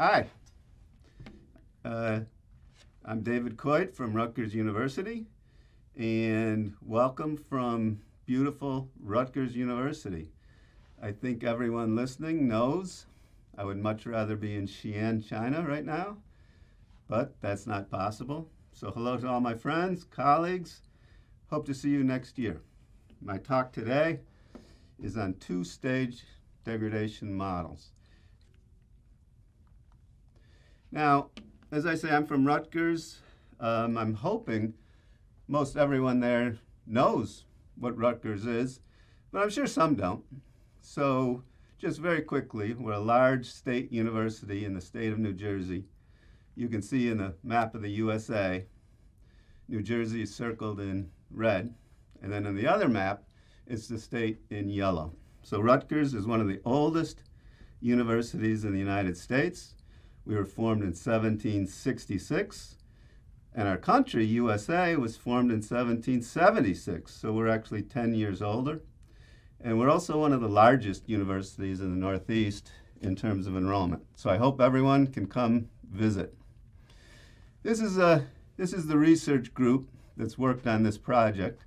Hi, I'm David Coit from Rutgers University, and welcome from beautiful Rutgers University. I think everyone listening knows I would much rather be in Xi'an, China right now, but that's not possible. So hello to all my friends, colleagues. Hope to see you next year. My talk today is on two-stage degradation models. Now, as I say, I'm from Rutgers. I'm hoping most everyone there knows what Rutgers is, but I'm sure some don't. So just very quickly, we're a large state university in the state of New Jersey. You can see in the map of the USA, New Jersey is circled in red, and then on the other map, it's the state in yellow. So Rutgers is one of the oldest universities in the United States. We were formed in 1766, and our country, USA, was formed in 1776, so we're actually 10 years older. And we're also one of the largest universities in the Northeast in terms of enrollment. So I hope everyone can come visit. This is the research group that's worked on this project,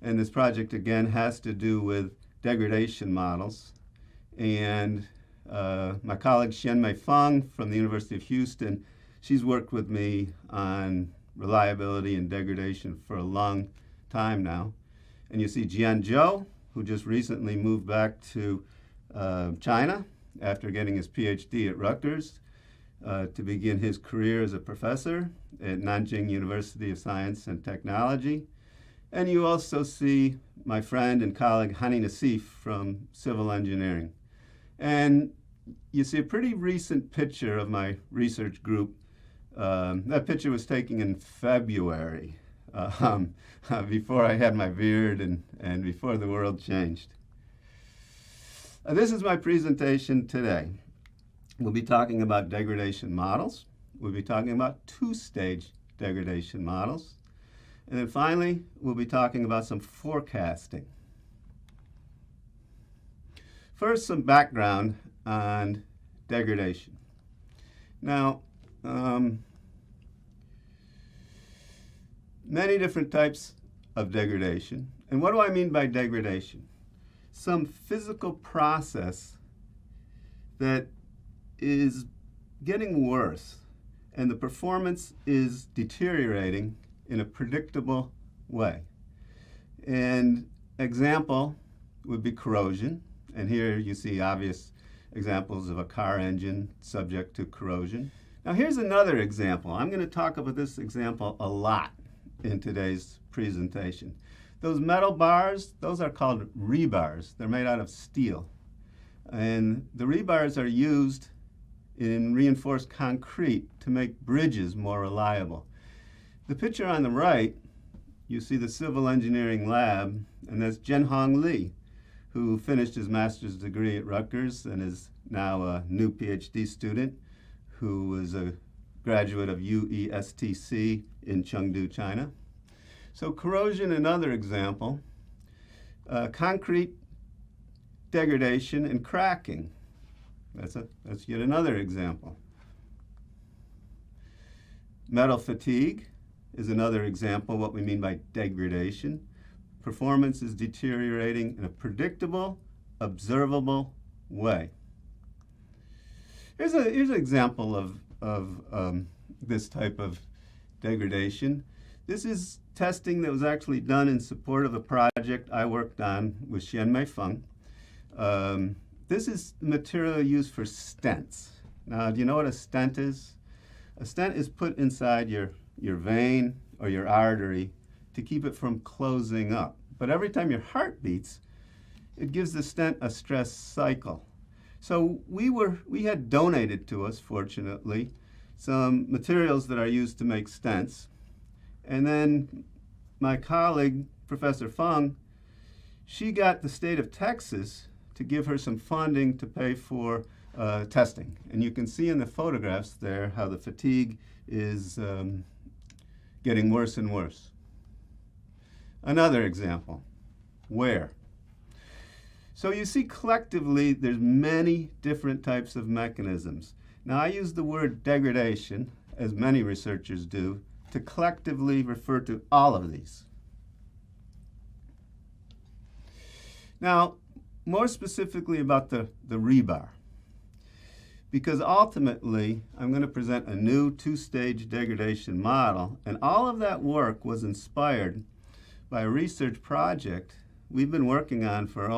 and this project, again, has to do with degradation models. And my colleague Xian from the University of Houston, she's worked with me on reliability and degradation for a long time now. And you see Zhou, who just recently moved back to China after getting his PhD at Rutgers to begin his career as a professor at Nanjing University of Science and Technology. And you also see my friend and colleague Hani Nassif from civil engineering. And you see a pretty recent picture of my research group. That picture was taken in February, before I had my beard and before the world changed. This is my presentation today. We'll be talking about degradation models. We'll be talking about two-stage degradation models. And then finally, we'll be talking about some forecasting. First, some background on degradation. Now, many different types of degradation. And what do I mean by degradation? Some physical process that is getting worse, and the performance is deteriorating in a predictable way. An example would be corrosion. And here you see obvious examples of a car engine subject to corrosion. Now here's another example. I'm going to talk about this example a lot in today's presentation. Those metal bars, those are called rebars. They're made out of steel. And the rebars are used in reinforced concrete to make bridges more reliable. The picture on the right, you see the civil engineering lab, and that's Zhanhang, who finished his master's degree at Rutgers and is now a new PhD student who was a graduate of UESTC in Chengdu, China. So corrosion, another example. Concrete degradation and cracking. That's yet another example. Metal fatigue is another example of what we mean by degradation. Performance is deteriorating in a predictable, observable way. Here's an example of this type of degradation. This is testing that was actually done in support of a project I worked on with Xian. This is material used for stents. Now, do you know what a stent is? A stent is put inside your vein or your artery to keep it from closing up. But every time your heart beats, it gives the stent a stress cycle. So we had donated to us, fortunately, some materials that are used to make stents. And then my colleague, Professor Feng, she got the state of Texas to give her some funding to pay for testing. And you can see in the photographs there how the fatigue is getting worse and worse. Another example, wear. So you see collectively there's many different types of mechanisms. Now, I use the word degradation, as many researchers do, to collectively refer to all of these. Now, more specifically about the rebar, because ultimately I'm going to present a new two-stage degradation model, and all of that work was inspired by a research project we've been working on for,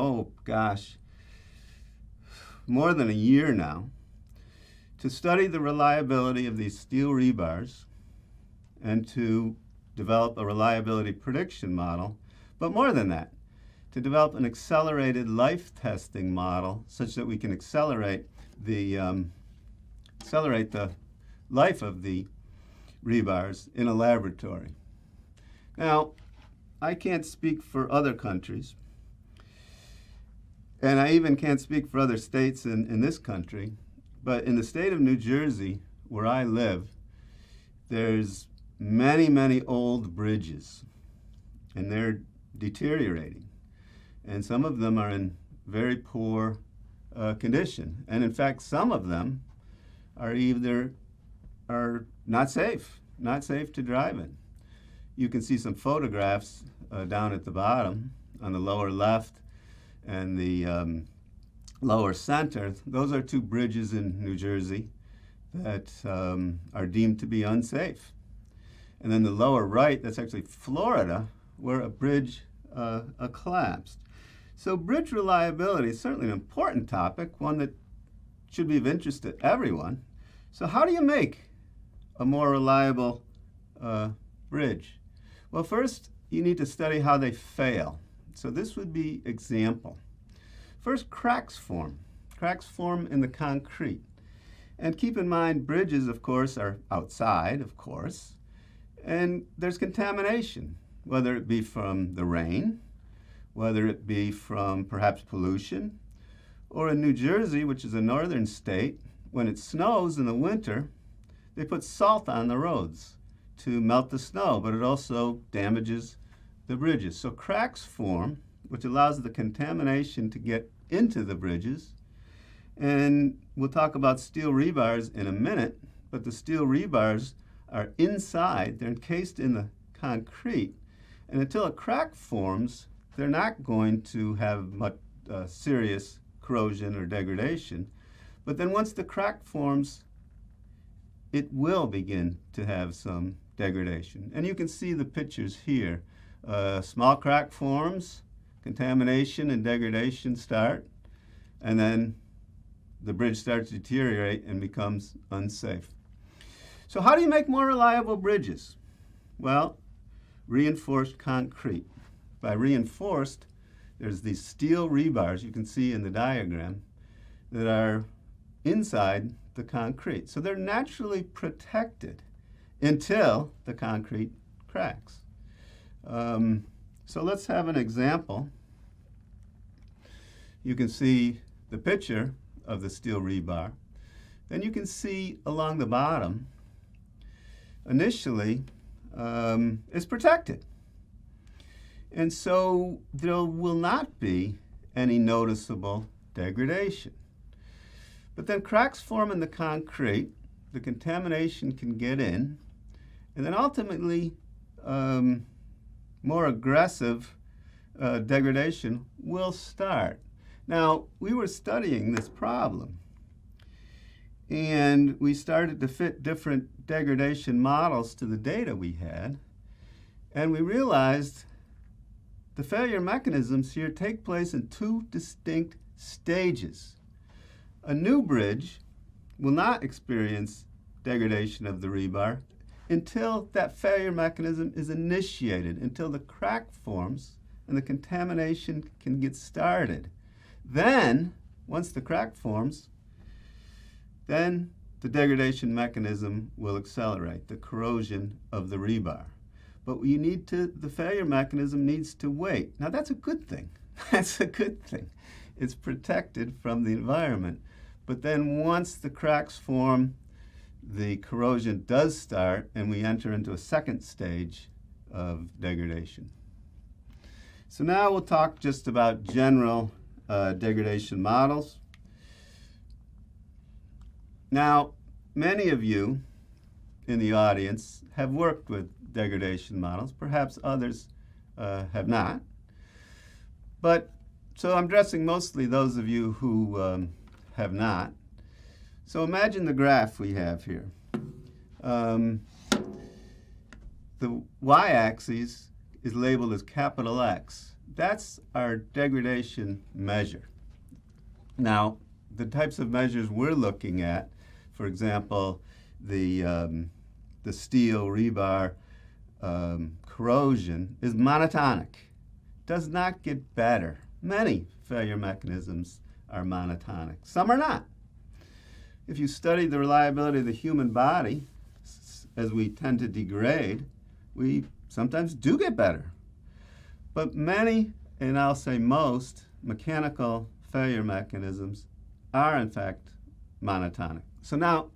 more than a year now, to study the reliability of these steel rebars and to develop a reliability prediction model, but more than that, to develop an accelerated life testing model such that we can accelerate the life of the rebars in a laboratory. Now, I can't speak for other countries, and I even can't speak for other states in this country, but in the state of New Jersey, where I live, there's many, many old bridges, and they're deteriorating. And some of them are in very poor condition. And in fact, some of them are not safe to drive in. You can see some photographs down at the bottom on the lower left and the lower center. Those are two bridges in New Jersey that are deemed to be unsafe. And then the lower right, that's actually Florida, where a bridge collapsed. So bridge reliability is certainly an important topic, one that should be of interest to everyone. So how do you make a more reliable bridge? Well, first, you need to study how they fail. So this would be example. First, cracks form. Cracks form in the concrete. And keep in mind, bridges, of course, are outside, of course, and there's contamination, whether it be from the rain, whether it be from perhaps pollution, or in New Jersey, which is a northern state, when it snows in the winter, they put salt on the roads to melt the snow, but it also damages the bridges. So cracks form, which allows the contamination to get into the bridges. And we'll talk about steel rebars in a minute, but the steel rebars are inside, they're encased in the concrete, and until a crack forms, they're not going to have much serious corrosion or degradation. But then once the crack forms, it will begin to have some degradation. And you can see the pictures here. Small crack forms, contamination and degradation start, and then the bridge starts to deteriorate and becomes unsafe. So how do you make more reliable bridges? Well, reinforced concrete. By reinforced, there's these steel rebars you can see in the diagram that are inside the concrete. So they're naturally protected until the concrete cracks. So let's have an example. You can see the picture of the steel rebar. Then you can see along the bottom, initially, it's protected. And so there will not be any noticeable degradation. But then cracks form in the concrete, the contamination can get in, and then ultimately more aggressive degradation will start. Now, we were studying this problem, and we started to fit different degradation models to the data we had, and we realized the failure mechanisms here take place in two distinct stages. A new bridge will not experience degradation of the rebar until that failure mechanism is initiated, until the crack forms and the contamination can get started. Then, once the crack forms, then the degradation mechanism will accelerate, the corrosion of the rebar. But the failure mechanism needs to wait. Now that's a good thing. That's a good thing. It's protected from the environment. But then once the cracks form, the corrosion does start, and we enter into a second stage of degradation. So now we'll talk just about general degradation models. Now, many of you in the audience have worked with degradation models. Perhaps others have not. But so I'm addressing mostly those of you who have not. So imagine the graph we have here. The y-axis is labeled as capital X. That's our degradation measure. Now, the types of measures we're looking at, for example, the steel rebar corrosion, is monotonic. Does not get better. Many failure mechanisms are monotonic. Some are not. If you study the reliability of the human body, as we tend to degrade, we sometimes do get better. But many, and I'll say most, mechanical failure mechanisms are in fact monotonic. So now,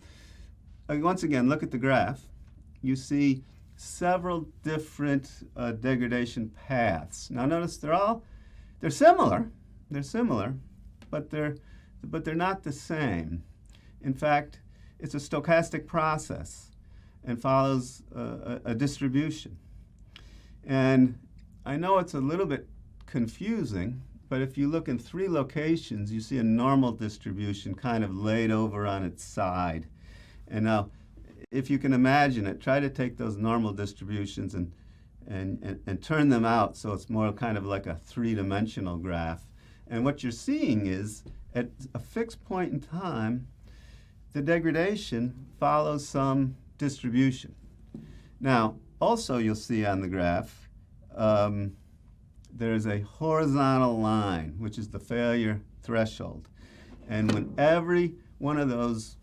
once again, look at the graph. You see several different degradation paths. Now notice they're similar, but they're not the same. In fact, it's a stochastic process and follows a distribution. And I know it's a little bit confusing, but if you look in 3 locations, you see a normal distribution kind of laid over on its side. And now, if you can imagine it, try to take those normal distributions and turn them out so it's more kind of like a 3-dimensional graph. And what you're seeing is, at a fixed point in time, the degradation follows some distribution. Now, also you'll see on the graph, there's a horizontal line, which is the failure threshold. And when every one of those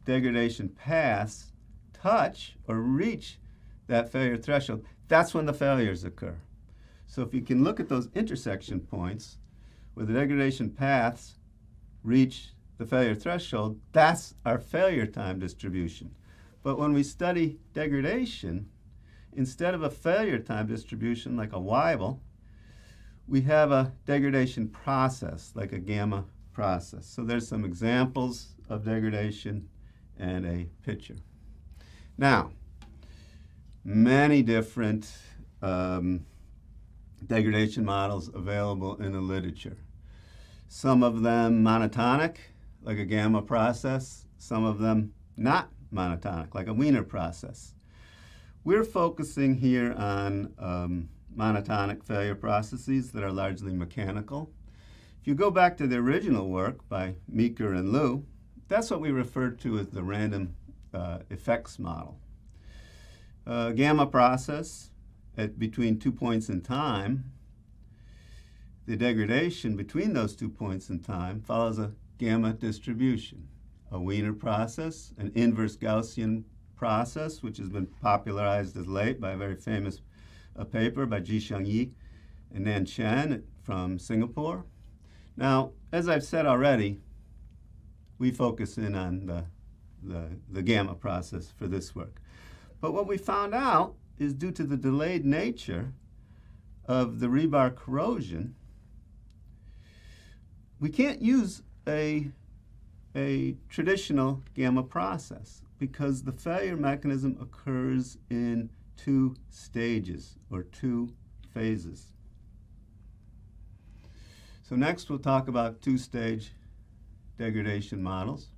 degradation paths touch or reach that failure threshold, that's when the failures occur. So if you can look at those intersection points where the degradation paths reach the failure threshold, that's our failure time distribution. But when we study degradation, instead of a failure time distribution like a Weibull, we have a degradation process, like a gamma process. So there's some examples of degradation and a picture. Now, many different degradation models available in the literature. Some of them monotonic, like a gamma process. Some of them not monotonic, like a Wiener process. We're focusing here on monotonic failure processes that are largely mechanical. If you go back to the original work by Meeker and Liu, that's what we refer to as the random effects model. Gamma process at between 2 points in time, the degradation between those 2 points in time follows a gamma distribution. A Wiener process, an inverse Gaussian process, which has been popularized as late by a very famous paper by Zhou and Nan Chen from Singapore. Now, as I've said already, we focus in on the gamma process for this work. But what we found out is, due to the delayed nature of the rebar corrosion, we can't use a traditional gamma process because the failure mechanism occurs in 2 stages or 2 phases. So next we'll talk about 2-stage degradation models.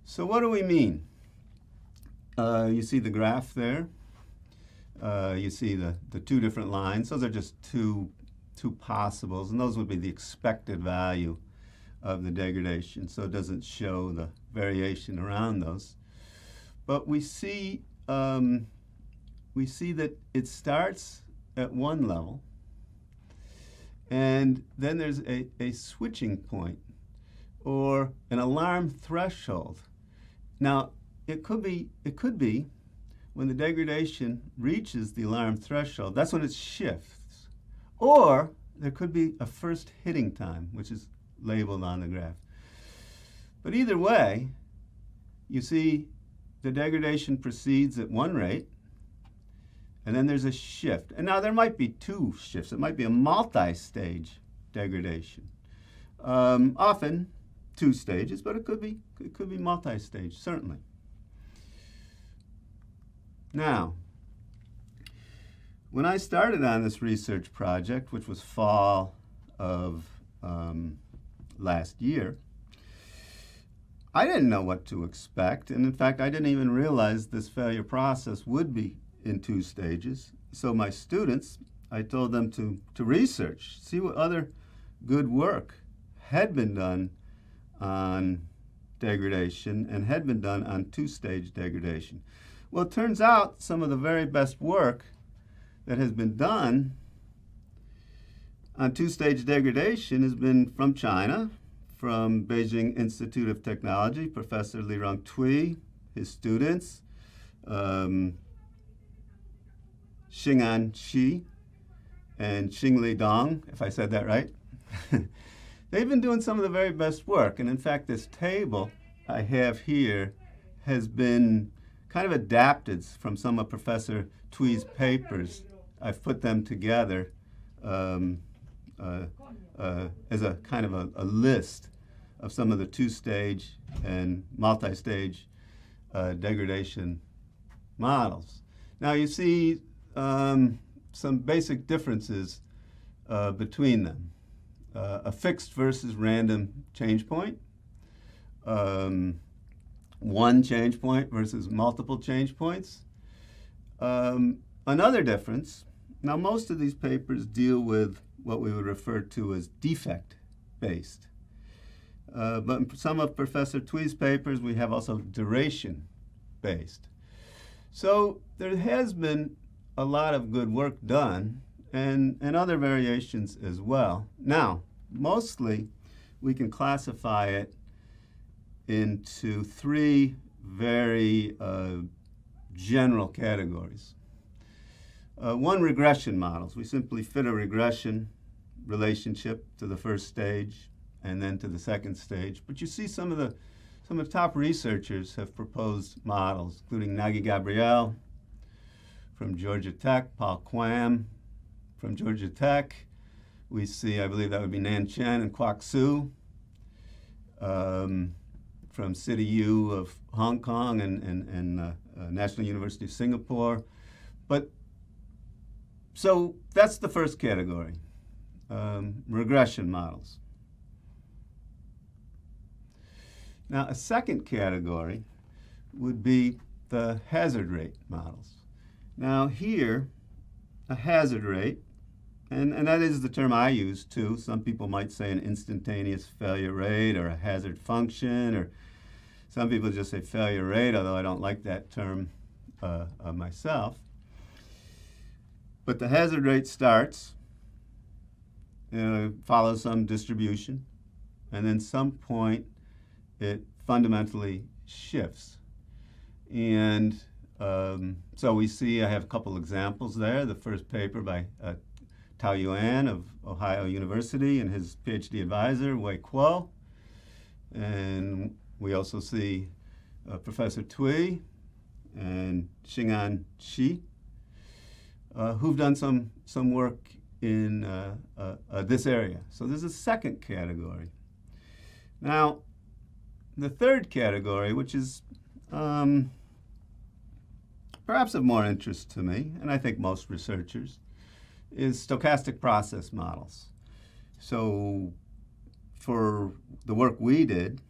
So what do we mean? You see the graph there. You see the 2 different lines. Those are just two possibles, and those would be the expected value of the degradation, so it doesn't show the variation around those. But we see that it starts at one level, and then there's a switching point or an alarm threshold. Now, it could be when the degradation reaches the alarm threshold, that's when it shifts. Or there could be a first hitting time, which is labeled on the graph. But either way, you see the degradation proceeds at one rate, and then there's a shift. And now there might be 2 shifts. It might be a multi-stage degradation. Often, two stages, but it could be multi-stage, certainly. Now, when I started on this research project, which was fall of last year, I didn't know what to expect, and in fact, I didn't even realize this failure process would be in two stages. So my students, I told them to research, see what other good work had been done on degradation and had been done on two-stage degradation. Well, it turns out some of the very best work that has been done on two-stage degradation has been from China, from Beijing Institute of Technology, Professor Lirong Tui, his students, Xing'an Shi, and Xingli Dong, if I said that right. They've been doing some of the very best work, and in fact, this table I have here has been kind of adapted from some of Professor Tui's papers. I've put them together as a kind of a list of some of the two-stage and multi-stage degradation models. Now you see some basic differences between them. A fixed versus random change point, one change point versus multiple change points. Another difference, now most of these papers deal with what we would refer to as defect-based. But in some of Professor Tui's papers, we have also duration-based. So there has been a lot of good work done and other variations as well. Now, mostly we can classify it into three very general categories. One, regression models. We simply fit a regression relationship to the first stage and then to the second stage. But you see some of the top researchers have proposed models, including Nagi Gabriel from Georgia Tech, Paul Quam from Georgia Tech. We see, I believe that would be Nan Chen and Kwok Soo from City U of Hong Kong and National University of Singapore. But so that's the first category, regression models. Now, a second category would be the hazard rate models. Now here, a hazard rate, and that is the term I use too. Some people might say an instantaneous failure rate or a hazard function, or some people just say failure rate, although I don't like that term myself. But the hazard rate starts, follows some distribution, and then some point it fundamentally shifts. And so we see, I have a couple examples there. The first paper by Tao Yuan of Ohio University and his PhD advisor, Wei Kuo. And we also see Professor Tui and Xing'an Shi, who've done some work in this area. So there's a second category. Now, the third category, which is perhaps of more interest to me, and I think most researchers, is stochastic process models. So for the work we did,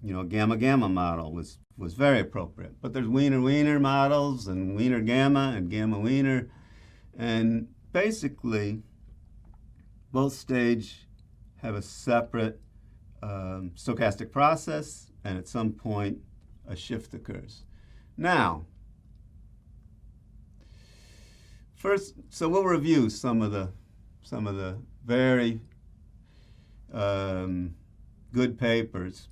gamma-gamma model was very appropriate. But there's Wiener-Wiener models and Wiener-gamma and gamma-Wiener. And basically, both stages have a separate stochastic process, and at some point, a shift occurs. Now, first, so we'll review some of the very good papers,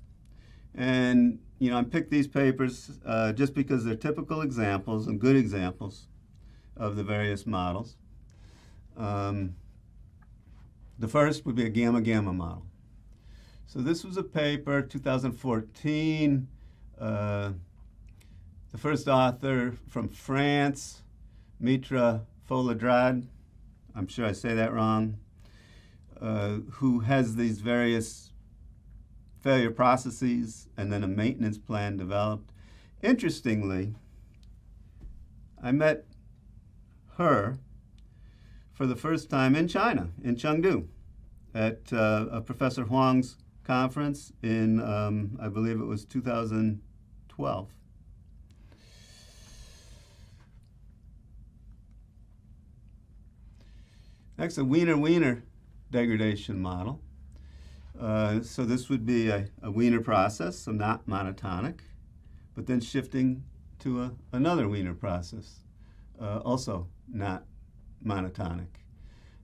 and I picked these papers just because they're typical examples and good examples of the various models. The first would be a gamma-gamma model. So this was a paper, 2014. The first author from France, Mitra Foladrad, I'm sure I say that wrong, who has these various failure processes, and then a maintenance plan developed. Interestingly, I met her for the first time in China, in Chengdu, at a Professor Huang's conference in, I believe it was 2012. Next, a Wiener degradation model. So this would be a Wiener process, so not monotonic, but then shifting to another Wiener process, also not monotonic.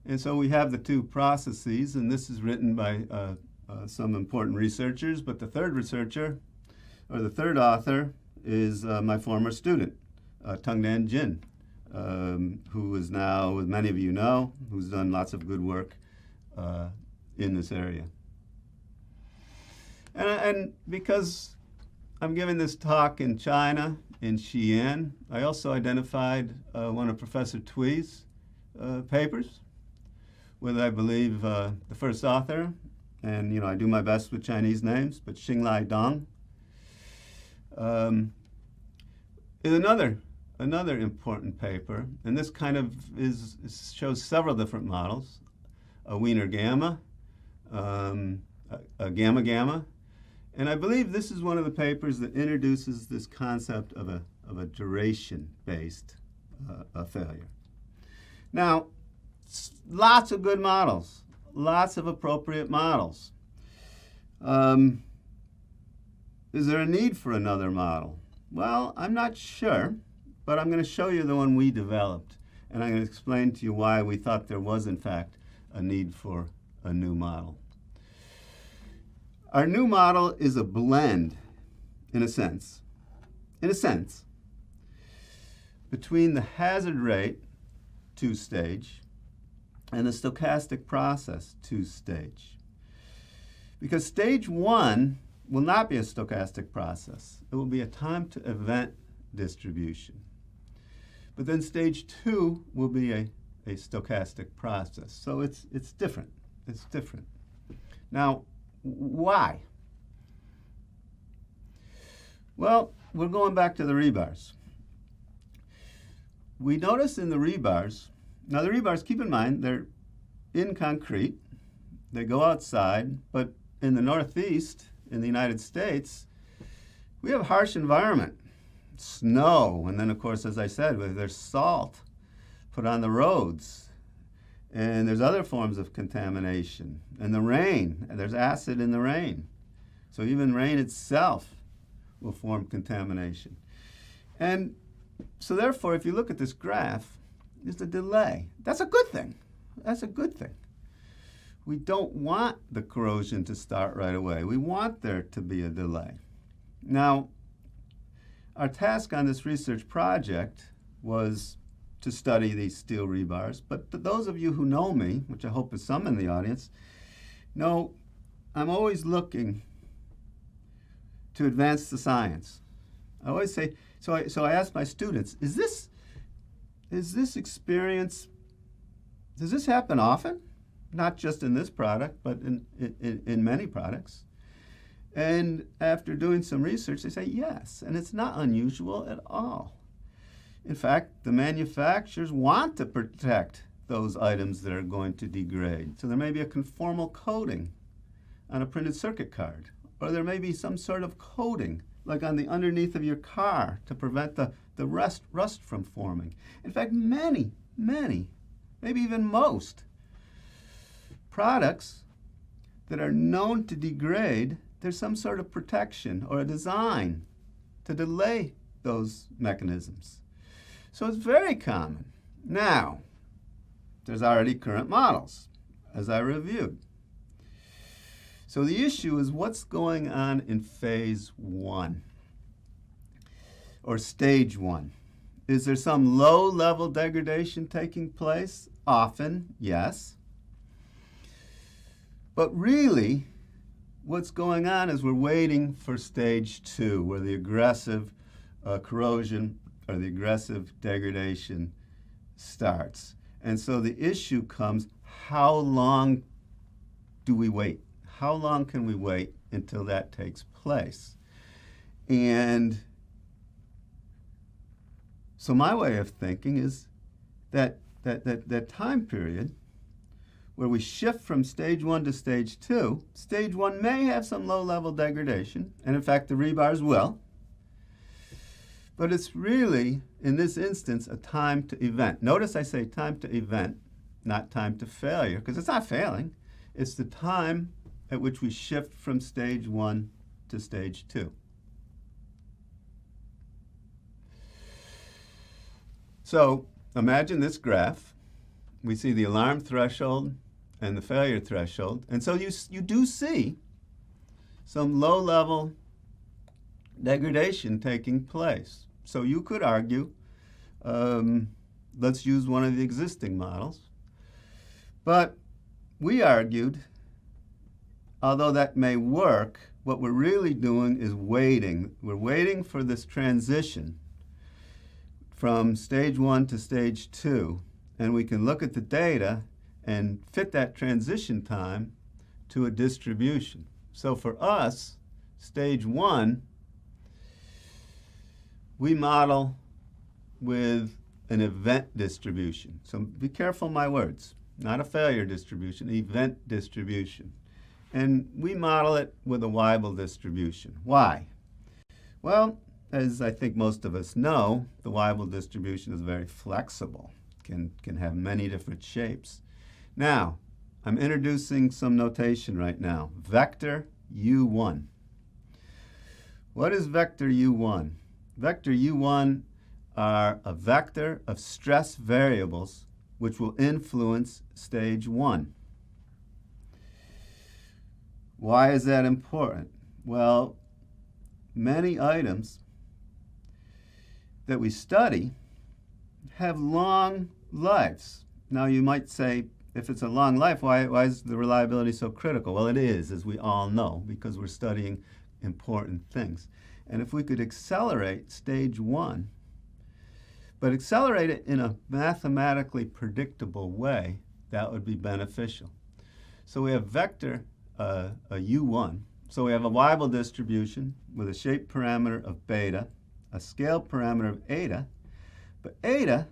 And so we have the two processes, and this is written by some important researchers, but the third researcher, or the third author, is my former student, Tongdan Jian, who is now, as many of you know, who's done lots of good work in this area. And because I'm giving this talk in China, in Xi'an, I also identified one of Professor Tui's papers with, I believe, the first author, and I do my best with Chinese names, but Xinglai Dong is another important paper, and this kind of shows several different models: a Wiener gamma, a gamma gamma, and I believe this is one of the papers that introduces this concept of a duration-based failure. Now, lots of good models, lots of appropriate models. Is there a need for another model? Well, I'm not sure, but I'm going to show you the one we developed, and I'm going to explain to you why we thought there was, in fact, a need for a new model. Our new model is a blend, in a sense, between the hazard rate, two-stage, and the stochastic process, two-stage. Because stage one will not be a stochastic process. It will be a time-to-event distribution. But then stage two will be a stochastic process. So it's different. It's different. Now, why? Well, we're going back to the rebars. We notice in the rebars, now the rebars, keep in mind, they're in concrete. They go outside, but in the Northeast, in the United States, we have a harsh environment. Snow, and then of course, as I said, there's salt put on the roads, and there's other forms of contamination. And the rain, and there's acid in the rain. So even rain itself will form contamination. And so therefore, if you look at this graph, there's a delay. That's a good thing. That's a good thing. We don't want the corrosion to start right away. We want there to be a delay. Now, our task on this research project was to study these steel rebars, but to those of you who know me, which I hope is some in the audience, know I'm always looking to advance the science. I always say, so I ask my students, is this experience, does this happen often? Not just in this product, but in many products. And after doing some research, they say yes, and it's not unusual at all. In fact, the manufacturers want to protect those items that are going to degrade. So there may be a conformal coating on a printed circuit card, or there may be some sort of coating, like on the underneath of your car, to prevent the rust from forming. In fact, many, maybe even most products that are known to degrade, there's some sort of protection or a design to delay those mechanisms. So it's very common. Now, there's already current models, as I reviewed. So the issue is what's going on in phase one, or stage one. Is there some low-level degradation taking place? Often, yes. But really, what's going on is we're waiting for stage two, where the aggressive corrosion or the aggressive degradation starts. And so the issue comes, how long do we wait? How long can we wait until that takes place. And so my way of thinking is that time period where we shift from stage 1 to stage 2, stage 1 may have some low-level degradation, and in fact the rebars will, but it's really, in this instance, a time to event. Notice I say time to event, not time to failure, because it's not failing. It's the time at which we shift from stage 1 to stage 2. So imagine this graph. We see the alarm threshold and the failure threshold. And so you do see some low-level degradation taking place. So you could argue, let's use one of the existing models. But we argued, although that may work, what we're really doing is waiting. We're waiting for this transition from stage 1 to stage 2. And we can look at the data and fit that transition time to a distribution. So for us, stage 1, we model with an event distribution. So be careful my words. Not a failure distribution, event distribution. And we model it with a Weibull distribution. Why? Well, as I think most of us know, the Weibull distribution is very flexible, can have many different shapes. Now, I'm introducing some notation right now. Vector U1. What is vector U1? Vector U1 are a vector of stress variables which will influence stage 1. Why is that important? Well, many items that we study have long lives. Now you might say, if it's a long life, why is the reliability so critical? Well, it is, as we all know, because we're studying important things. And if we could accelerate stage 1, but accelerate it in a mathematically predictable way, that would be beneficial. So we have vector a U1. So we have a Weibull distribution with a shape parameter of beta, a scale parameter of eta, but eta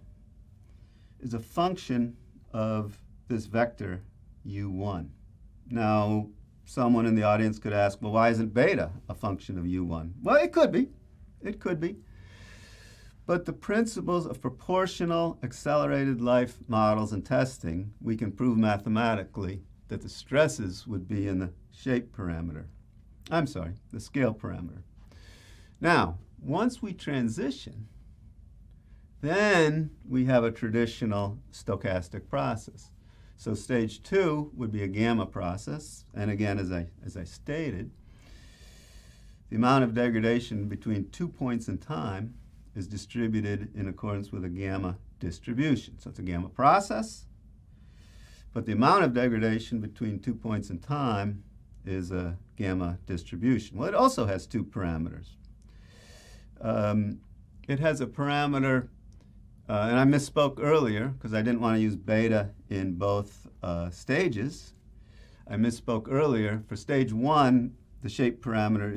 is a function of this vector U1. Now, someone in the audience could ask, well, why isn't beta a function of U1? Well, it could be. It could be. But the principles of proportional accelerated life models and testing, we can prove mathematically that the stresses would be in the shape parameter. I'm sorry, the scale parameter. Now, once we transition, then we have a traditional stochastic process. So stage 2 would be a gamma process. And again, as I stated, the amount of degradation between 2 points in time is distributed in accordance with a gamma distribution. So it's a gamma process, but the amount of degradation between 2 points in time is a gamma distribution. Well, it also has 2 parameters. It has a parameter, and I misspoke earlier because I didn't want to use beta in both stages. I misspoke earlier. For stage 1, the shape parameter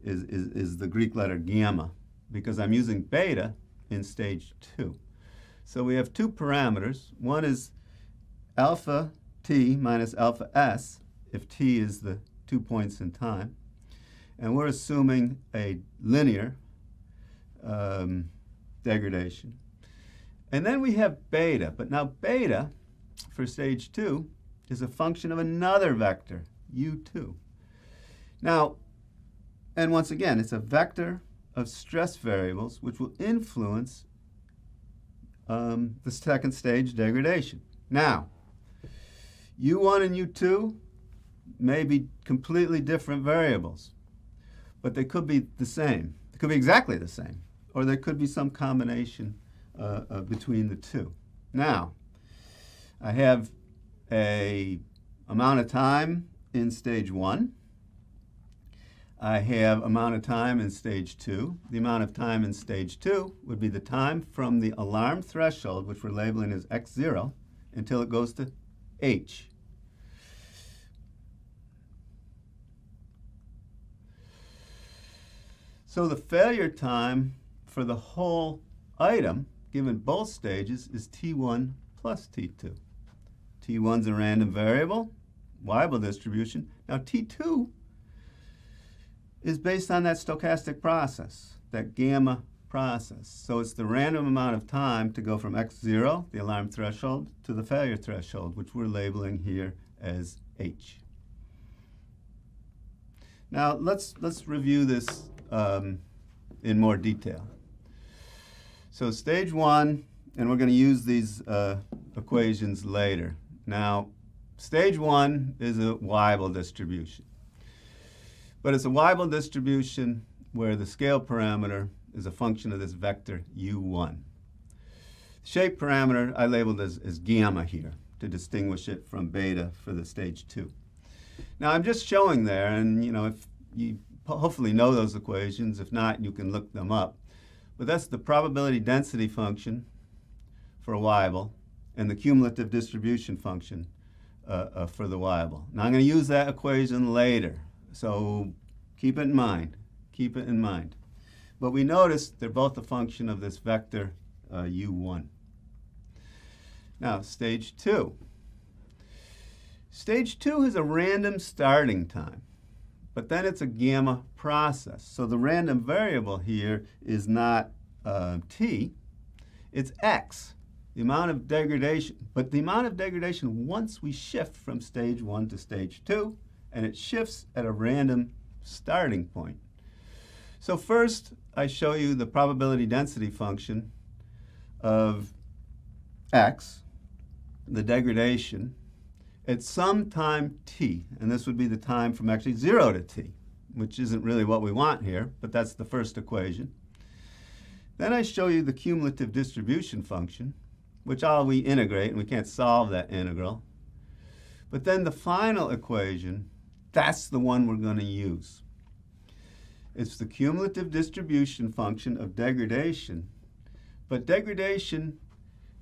is the Greek letter gamma because I'm using beta in stage 2. So we have 2 parameters. One is alpha t minus alpha s, if t is the 2 points in time. And we're assuming a linear degradation. And then we have beta. But now beta, for stage 2, is a function of another vector, u2. Now, and once again, it's a vector of stress variables which will influence the second stage degradation. Now, U1 and U2 may be completely different variables, but they could be the same. They could be exactly the same, or there could be some combination between the two. Now, I have a amount of time in stage 1. I have amount of time in stage 2. The amount of time in stage 2 would be the time from the alarm threshold, which we're labeling as x0, until it goes to h. So the failure time for the whole item, given both stages, is T1 plus T2. T1's a random variable, Weibull distribution. Now T2 is based on that stochastic process, that gamma process. So it's the random amount of time to go from x0, the alarm threshold, to the failure threshold, which we're labeling here as H. Now let's review this in more detail. So stage one, and we're going to use these equations later. Now, stage one is a Weibull distribution. But it's a Weibull distribution where the scale parameter is a function of this vector u1. Shape parameter I labeled as gamma here to distinguish it from beta for the stage two. Now I'm just showing there, and if you hopefully know those equations. If not, you can look them up. But that's the probability density function for a Weibull and the cumulative distribution function for the Weibull. Now I'm going to use that equation later, so keep it in mind. Keep it in mind. But we notice they're both a function of this vector u1. Now, stage two. Stage two is a random starting time, but then it's a gamma process. So the random variable here is not t, it's x, the amount of degradation. But the amount of degradation once we shift from stage one to stage two, and it shifts at a random starting point. So first, I show you the probability density function of x, the degradation, at some time t, and this would be the time from actually 0 to t, which isn't really what we want here, but that's the first equation. Then I show you the cumulative distribution function, which we integrate, and we can't solve that integral. But then the final equation, that's the one we're going to use. It's the cumulative distribution function of degradation, but degradation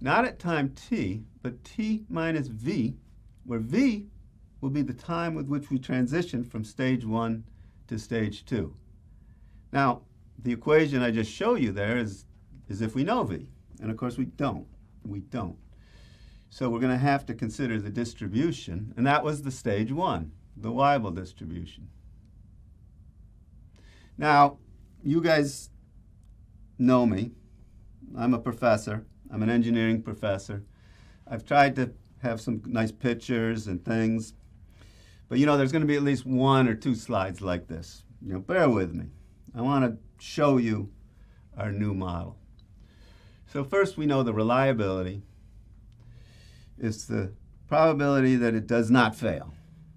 not at time t, but t minus v, where v will be the time with which we transition from stage one to stage two. Now, the equation I just showed you there is if we know v, and of course we don't. We don't. So we're going to have to consider the distribution, and that was the stage one, the Weibull distribution. Now, you guys know me. I'm a professor. I'm an engineering professor. I've tried to have some nice pictures and things, but there's going to be at least one or two slides like this. Bear with me. I want to show you our new model. So first, we know the reliability is the probability that it does not fail.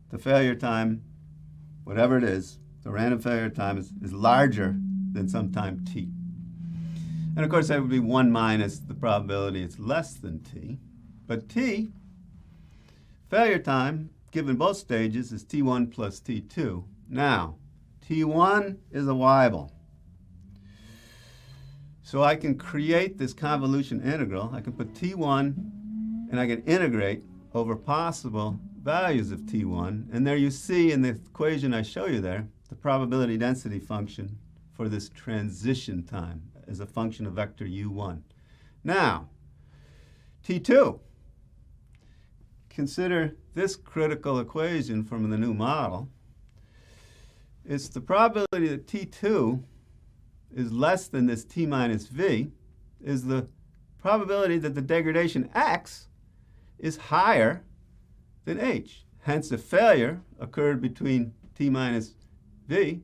The failure time, whatever it is, the random failure time is larger than some time t. And of course, that would be 1 minus the probability it's less than t. But t, failure time, given both stages, is t1 plus t2. Now, t1 is a Weibull. So I can create this convolution integral. I can put t1, and I can integrate over possible values of t1. And there you see in the equation I show you there, the probability density function for this transition time as a function of vector u1. Now, t2. Consider this critical equation from the new model. It's the probability that t2 is less than this t minus v is the probability that the degradation x is higher than h. Hence, if failure occurred between t minus v,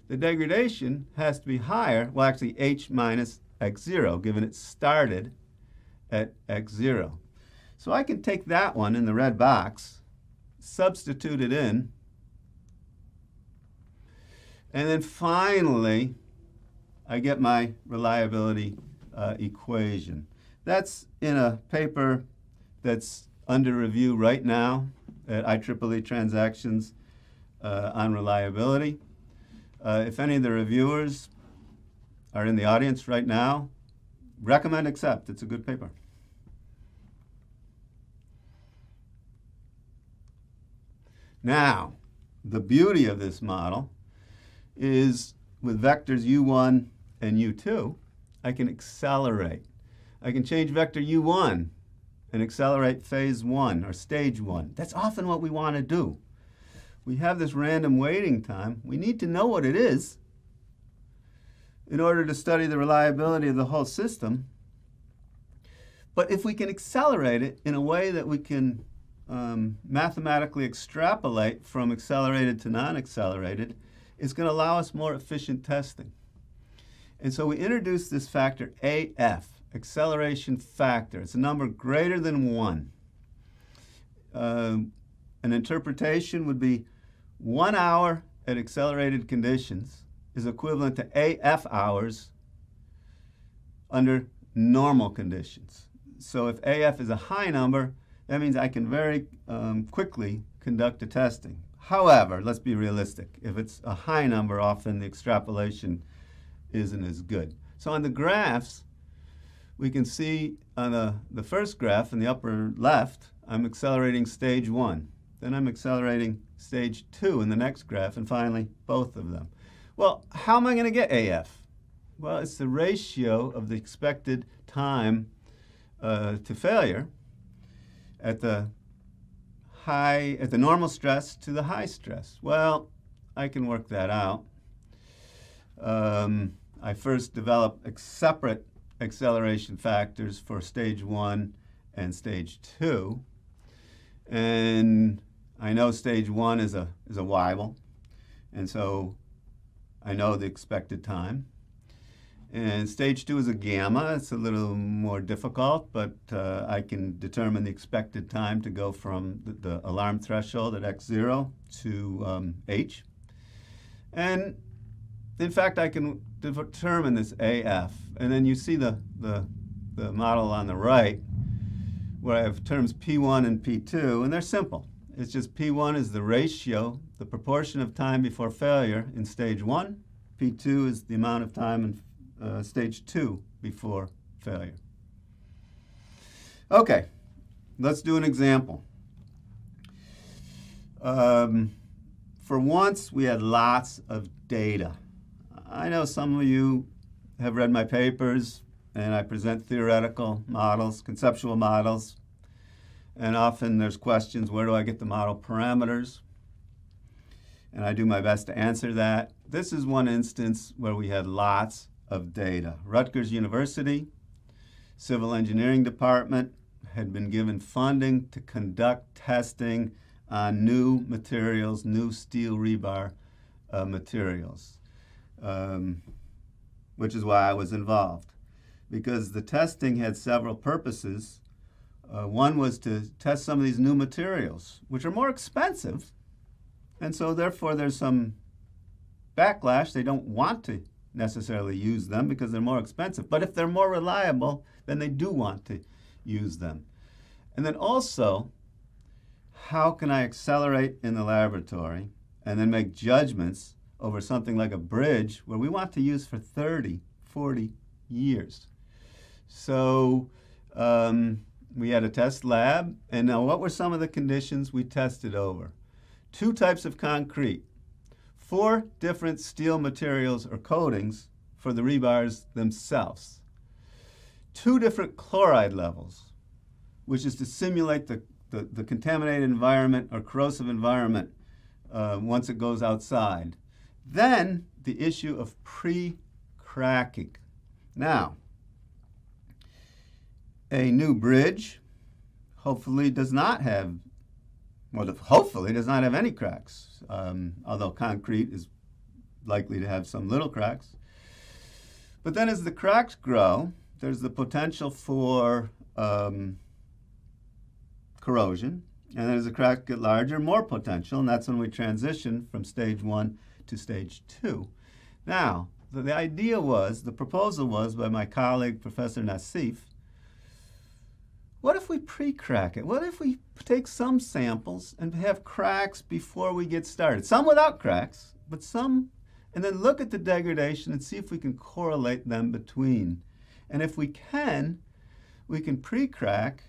the degradation has to be higher, well actually h minus x0, given it started at x0. So I can take that one in the red box, substitute it in, and then finally I get my reliability equation. That's in a paper that's under review right now at IEEE Transactions on reliability. If any of the reviewers are in the audience right now, recommend accept. It's a good paper. Now, the beauty of this model is with vectors u1 and u2, I can accelerate. I can change vector u1 and accelerate phase 1 or stage 1. That's often what we want to do. We have this random waiting time. We need to know what it is in order to study the reliability of the whole system. But if we can accelerate it in a way that we can mathematically extrapolate from accelerated to non-accelerated, it's going to allow us more efficient testing. And so we introduced this factor AF, acceleration factor. It's a number greater than 1. An interpretation would be 1 hour at accelerated conditions is equivalent to AF hours under normal conditions. So if AF is a high number, that means I can very quickly conduct the testing. However, let's be realistic. If it's a high number, often the extrapolation isn't as good. So on the graphs, we can see on the first graph in the upper left, I'm accelerating stage 1. Then I'm accelerating stage 2 in the next graph, and finally, both of them. Well, how am I going to get AF? Well, it's the ratio of the expected time to failure at the normal stress to the high stress. Well, I can work that out. I first developed separate acceleration factors for stage 1 and stage 2. And I know stage 1 is a Weibull, and so I know the expected time. And stage 2 is a gamma. It's a little more difficult, but I can determine the expected time to go from the alarm threshold at x0 to h. And in fact, I can determine this AF. And then you see the model on the right, where I have terms P1 and P2, and they're simple. It's just P1 is the ratio, the proportion of time before failure in stage 1. P2 is the amount of time in stage 2 before failure. Okay, let's do an example. For once, we had lots of data. I know some of you have read my papers, and I present theoretical models, conceptual models, and often there's questions, where do I get the model parameters? And I do my best to answer that. This is one instance where we had lots of data. Rutgers University, Civil Engineering Department, had been given funding to conduct testing on new materials, new steel rebar materials, which is why I was involved. Because the testing had several purposes. One was to test some of these new materials, which are more expensive, and so therefore there's some backlash. They don't want to necessarily use them because they're more expensive. But if they're more reliable, then they do want to use them. And then also, how can I accelerate in the laboratory and then make judgments over something like a bridge where we want to use for 30, 40 years? So we had a test lab, and now what were some of the conditions we tested over? 2 types of concrete, 4 different steel materials or coatings for the rebars themselves, 2 different chloride levels, which is to simulate the contaminated environment or corrosive environment once it goes outside. Then the issue of pre-cracking. Now, a new bridge hopefully does not have any cracks, although concrete is likely to have some little cracks. But then as the cracks grow, there's the potential for corrosion, and then as the cracks get larger, more potential, and that's when we transition from stage 1 to stage 2. Now, the idea was, the proposal was by my colleague, Professor Nassif, what if we pre-crack it? What if we take some samples and have cracks before we get started? Some without cracks, but some, and then look at the degradation and see if we can correlate them between. And if we can pre-crack,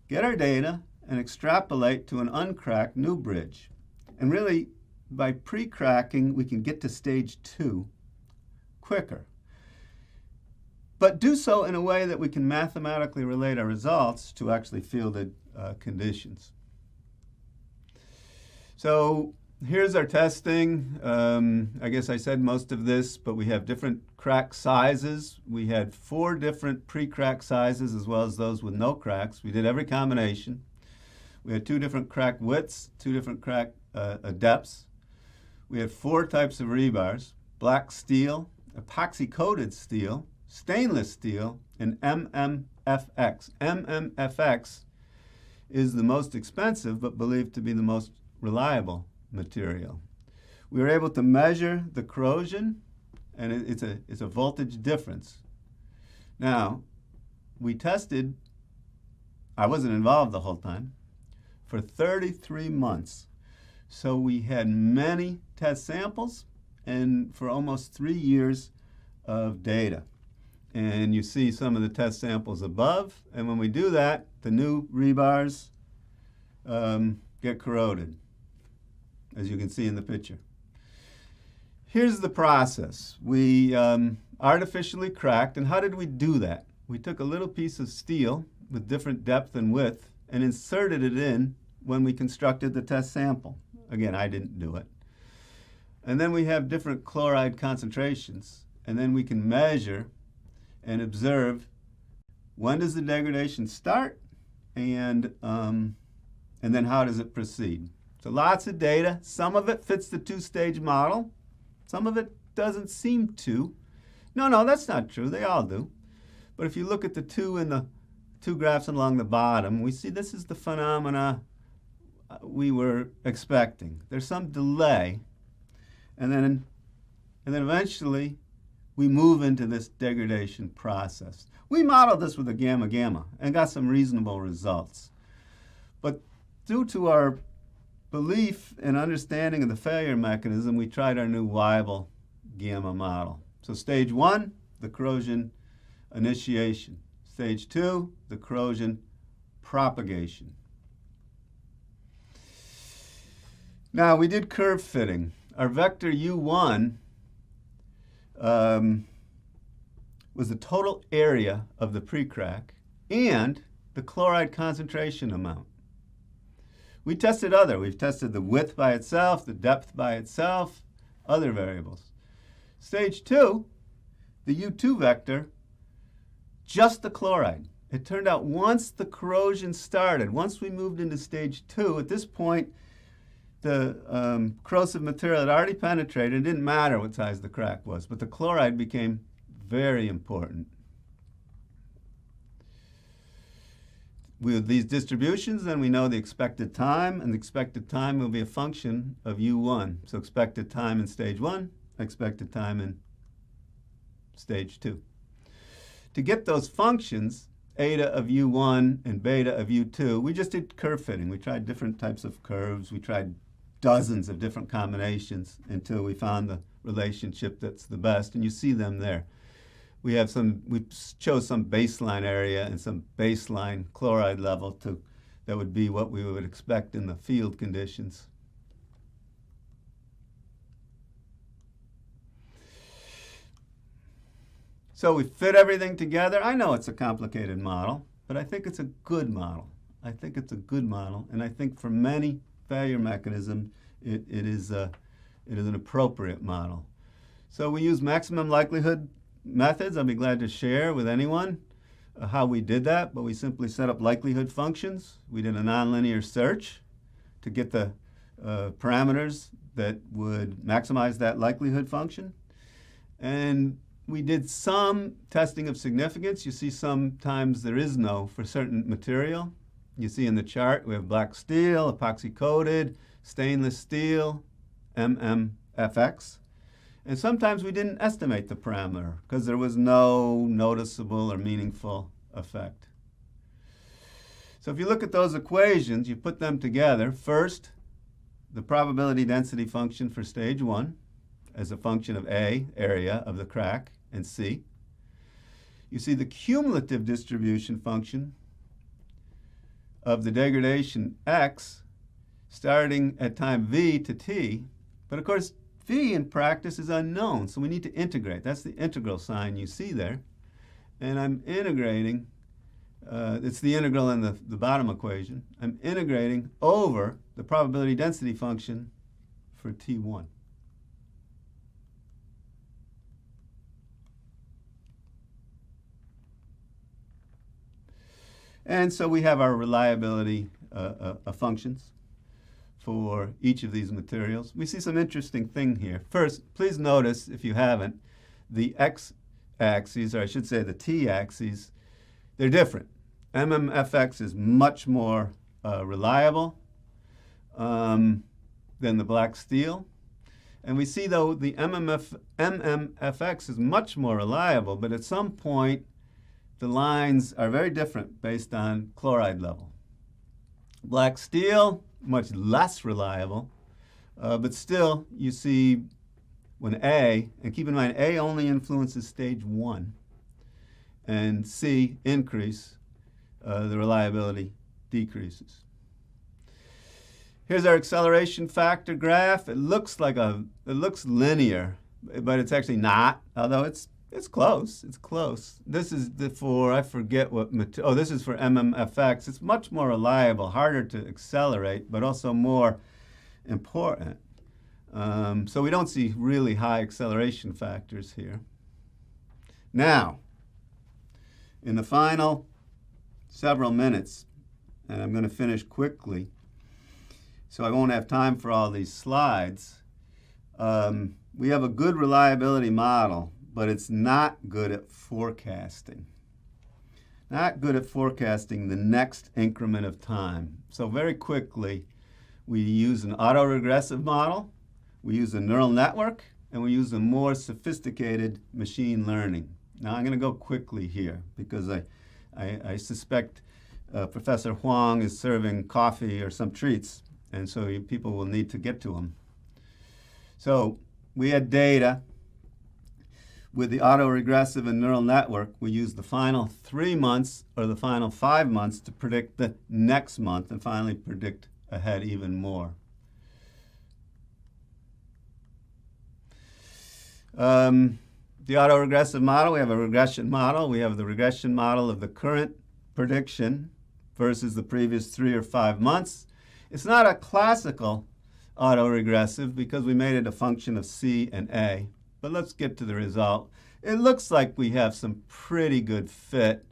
get our data, and extrapolate to an uncracked new bridge. And really, by pre-cracking, we can get to stage 2 quicker. But do so in a way that we can mathematically relate our results to actually fielded conditions. So here's our testing. I guess I said most of this, but we have different crack sizes. We had 4 different pre-crack sizes as well as those with no cracks. We did every combination. We had 2 different crack widths, 2 different crack depths. We had 4 types of rebars: black steel, epoxy-coated steel, stainless steel, and MMFX. MMFX is the most expensive but believed to be the most reliable material. We were able to measure the corrosion, and it's a voltage difference. Now, we tested, I wasn't involved the whole time, for 33 months. So we had many test samples and for almost 3 years of data. And you see some of the test samples above, and when we do that, the new rebars get corroded, as you can see in the picture. Here's the process. We artificially cracked, and how did we do that? We took a little piece of steel with different depth and width and inserted it in when we constructed the test sample. Again, I didn't do it. And then we have different chloride concentrations, and then we can measure and observe when does the degradation start and then how does it proceed. So lots of data. Some of it fits the two-stage model. Some of it doesn't seem to. No, that's not true. They all do. But if you look at the 2 graphs along the bottom, we see this is the phenomena we were expecting. There's some delay, and then eventually we move into this degradation process. We modeled this with a gamma-gamma and got some reasonable results. But due to our belief and understanding of the failure mechanism, we tried our new Weibull gamma model. So stage 1, the corrosion initiation. Stage 2, the corrosion propagation. Now, we did curve fitting. Our vector U1 was the total area of the pre-crack and the chloride concentration amount. We've tested the width by itself, the depth by itself, other variables. Stage 2, the U2 vector, just the chloride. It turned out once the corrosion started, once we moved into stage 2, at this point, the corrosive material had already penetrated. It didn't matter what size the crack was, but the chloride became very important. With these distributions, then we know the expected time, and the expected time will be a function of U1. So expected time in stage 1, expected time in stage 2. To get those functions, eta of U1 and beta of U2, we just did curve fitting. We tried different types of curves. We tried dozens of different combinations until we found the relationship that's the best, and you see them there. We chose some baseline area and some baseline chloride level that would be what we would expect in the field conditions. So we fit everything together. I know it's a complicated model, but I think it's a good model. I think it's a good model, and I think for many failure mechanisms, it is an appropriate model. So we use maximum likelihood methods. I'll be glad to share with anyone how we did that, but we simply set up likelihood functions. We did a nonlinear search to get the parameters that would maximize that likelihood function. And we did some testing of significance. You see sometimes there is no for certain material. You see in the chart we have black steel, epoxy-coated, stainless steel, MMFX. And sometimes we didn't estimate the parameter because there was no noticeable or meaningful effect. So if you look at those equations, you put them together. First, the probability density function for stage 1 as a function of A, area of the crack, and C. You see the cumulative distribution function of the degradation X starting at time V to T. But of course, Phi in practice is unknown, so we need to integrate. That's the integral sign you see there. And I'm integrating, it's the integral in the bottom equation. I'm integrating over the probability density function for T1. And so we have our reliability functions for each of these materials. We see some interesting thing here. First, please notice, if you haven't, the x-axes, or I should say the t-axes, they're different. MMFX is much more reliable than the black steel. And we see, though, the MMFX is much more reliable, but at some point, the lines are very different based on chloride level. Black steel, much less reliable, but still you see when A, and keep in mind A only influences stage 1, and C, increase, the reliability decreases. Here's our acceleration factor graph. It looks linear, but it's actually not, although it's close. It's close. This is for, I forget what material. Oh, this is for MMFX. It's much more reliable, harder to accelerate, but also more important. So we don't see really high acceleration factors here. Now, in the final several minutes, and I'm going to finish quickly, so I won't have time for all these slides, we have a good reliability model, but it's not good at forecasting. Not good at forecasting the next increment of time. So very quickly, we use an autoregressive model, we use a neural network, and we use a more sophisticated machine learning. Now I'm going to go quickly here because I suspect Professor Huang is serving coffee or some treats, and so people will need to get to him. So we had data. With the autoregressive and neural network, we use the final 3 months or the final 5 months to predict the next month and finally predict ahead even more. The autoregressive model, we have a regression model. We have the regression model of the current prediction versus the previous 3 or 5 months. It's not a classical autoregressive because we made it a function of C and A. But let's get to the result. It looks like we have some pretty good fit.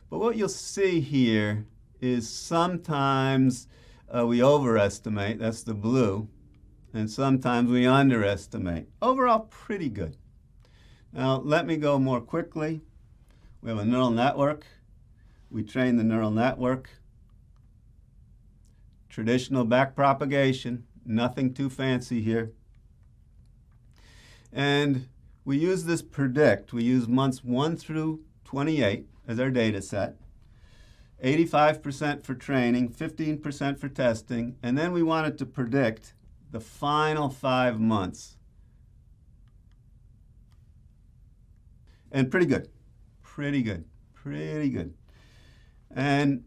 But what you'll see here is sometimes we overestimate, that's the blue, and sometimes we underestimate. Overall, pretty good. Now, let me go more quickly. We have a neural network. We train the neural network. Traditional backpropagation, nothing too fancy here. And we use this predict. We use months 1 through 28 as our data set. 85% for training, 15% for testing, and then we wanted to predict the final 5 months. And pretty good. Pretty good. Pretty good. And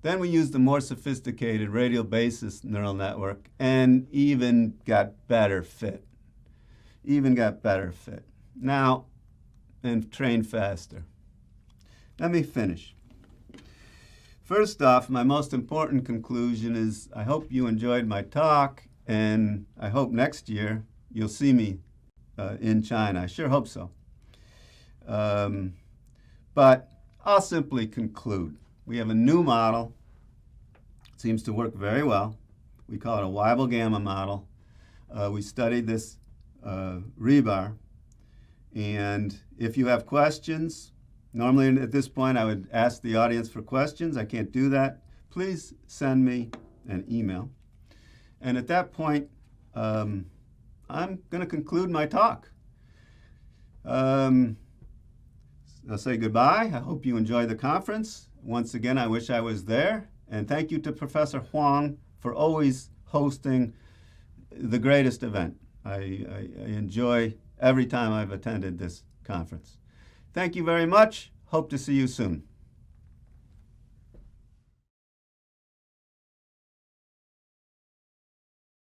then we used the more sophisticated radial basis neural network and even got better fit. Now, and trained faster. Let me finish. First off, my most important conclusion is I hope you enjoyed my talk, and I hope next year you'll see me in China. I sure hope so. But I'll simply conclude. We have a new model. It seems to work very well. We call it a Weibull gamma model. We studied this rebar. And if you have questions, normally at this point I would ask the audience for questions. I can't do that. Please send me an email. And at that point, I'm going to conclude my talk. I'll say goodbye. I hope you enjoy the conference. Once again, I wish I was there. And thank you to Professor Huang for always hosting the greatest event. I enjoy every time I've attended this conference. Thank you very much. Hope to see you soon.